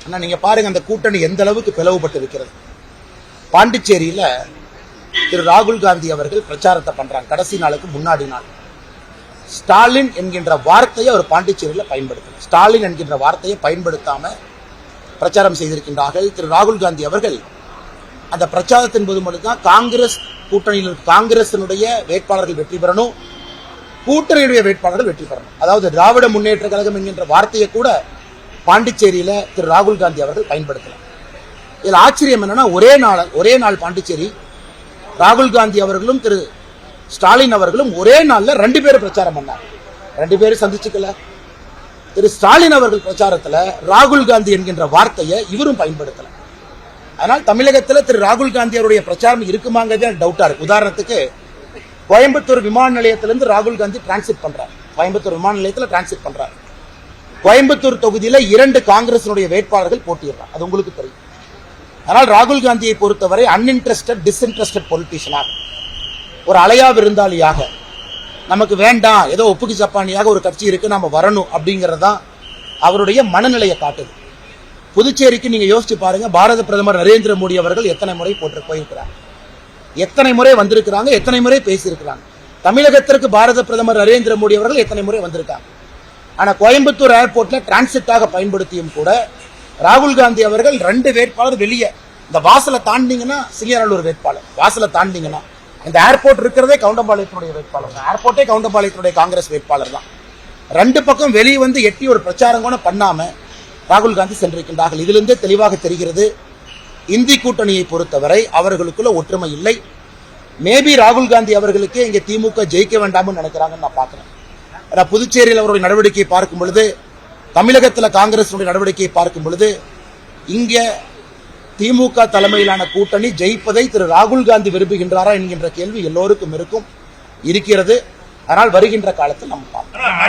ஆனா நீங்க பாருங்க அந்த கூட்டணி எந்த அளவுக்கு பிளவுபட்டு இருக்கிறது. பாண்டிச்சேரியில திரு ராகுல் காந்தி அவர்கள் பிரச்சாரத்தை பண்றாங்க. கடைசி நாளுக்கு முன்னாடி நாள் ஸ்டாலின் என்கின்ற வார்த்தையை அவர் பாண்டிச்சேரியில பயன்படுத்தல. ஸ்டாலின் என்கின்ற வார்த்தையை பயன்படுத்தாம பிரச்சாரம் செய்திருக்கின்றார்கள். திரு ராகுல் காந்தி அவர்கள் அந்த பிரச்சாரத்தின் போது மட்டும்தான் காங்கிரஸ் கூட்டணியில் காங்கிரசினுடைய வேட்பாளர்கள் வெற்றி பெறணும், கூட்டணியுடைய வேட்பாளர்கள் வெற்றி பெறணும். அதாவது திராவிட முன்னேற்ற கழகம் என்கின்ற வார்த்தையை கூட பாண்டிச்சேரியில திரு ராகுல் காந்தி அவர்கள் பயன்படுத்தலாம். இதில் ஆச்சரியம் என்னன்னா ஒரே நாள் பாண்டிச்சேரி ராகுல் காந்தி அவர்களும் திரு ஸ்டாலின் அவர்களும் ஒரே நாள்ல 2 பேரும் பிரச்சாரம் பண்ணாங்க. 2 பேரும் சந்திச்சுக்கல. திரு ஸ்டாலின் அவர்கள் பிரச்சாரத்துல ராகுல் காந்தி என்கின்ற வார்த்தையை இவரும் பயன்படுத்தல. அதனால் தமிழகத்தில் திரு ராகுல் காந்தி அவருடைய பிரச்சாரம் இருக்குமாங்கிறது டவுட்டா இருக்கு. உதாரணத்துக்கு கோயம்புத்தூர் விமான நிலையத்திலிருந்து ராகுல் காந்தி டிரான்சிட் பண்றார். கோயம்புத்தூர் விமான நிலையத்தில் டிரான்சிட் பண்றார். கோயம்புத்தூர் தொகுதியில 2 காங்கிரசினுடைய வேட்பாளர்கள் போட்டியிடுறார். அது உங்களுக்கு தெரியும். ஆனால் ராகுல் காந்தியை பொறுத்தவரை அன்இன்ட்ரெஸ்டட் டிஸ்இன்ட்ரெஸ்டட் பொலிட்டிஷியனாக, ஒரு அலையா விருந்தாளியாக, நமக்கு வேண்டாம் ஏதோ ஒப்புக்கு ஜப்பானியாக ஒரு கட்சி இருக்கு நாம வரணும் அப்படிங்கறதான் அவருடைய மனநிலையை காட்டுது. புதுச்சேரிக்கு நீங்க யோசிச்சு பாருங்க, பாரத பிரதமர் நரேந்திர மோடி அவர்கள் எத்தனை முறை போயிருக்கிறாங்க, எத்தனை முறை வந்திருக்கிறாங்க, எத்தனை முறை பேசியிருக்கிறாங்க. தமிழகத்திற்கு பாரத பிரதமர் நரேந்திர மோடி அவர்கள் எத்தனை முறை வந்திருக்காங்க. ஆனா கோயம்புத்தூர் ஏர்போர்ட்ல டிரான்சிட்டாக பயன்படுத்தியும் கூட ராகுல் காந்தி அவர்கள் 2 வேட்பாளர் வெளியே இந்த வாசலை தாண்டிங்கன்னா சிங்கநல்லூர் வேட்பாளர், வாசலை தாண்டிங்கன்னா இந்த ஏர்போர்ட் இருக்கிறதே கவுண்டம்பாளையத்துடைய வேட்பாளர், ஏர்போர்ட்டே கவுண்டம்பாளையத்துடைய காங்கிரஸ் வேட்பாளர் தான். 2 பக்கம் வெளியே வந்து எட்டி ஒரு பிரச்சாரம் கூட பண்ணாம ராகுல் காந்தி சென்றிருக்கின்றார்கள். இதிலிருந்தே தெளிவாக தெரிகிறது இந்தி கூட்டணியை பொறுத்தவரை அவர்களுக்குள்ள ஒற்றுமை இல்லை. மேபி ராகுல் காந்தி அவர்களுக்கு இங்க திமுக ஜெயிக்க வேண்டாம்னு நினைக்கிறாங்கன்னு நான் பாக்குறேன். புதுச்சேரியில் அவருடைய நடவடிக்கையை பார்க்கும் பொழுது, தமிழகத்தில் காங்கிரஸ் நடவடிக்கையை பார்க்கும் பொழுது, இங்க திமுக தலைமையிலான கூட்டணி ஜெயிப்பதை திரு ராகுல் காந்தி விரும்புகின்றாரா என்கின்ற கேள்வி எல்லோருக்கும் இருக்கிறது. அதனால் வருகின்ற காலத்தில் நம்ம பார்க்கலாம்.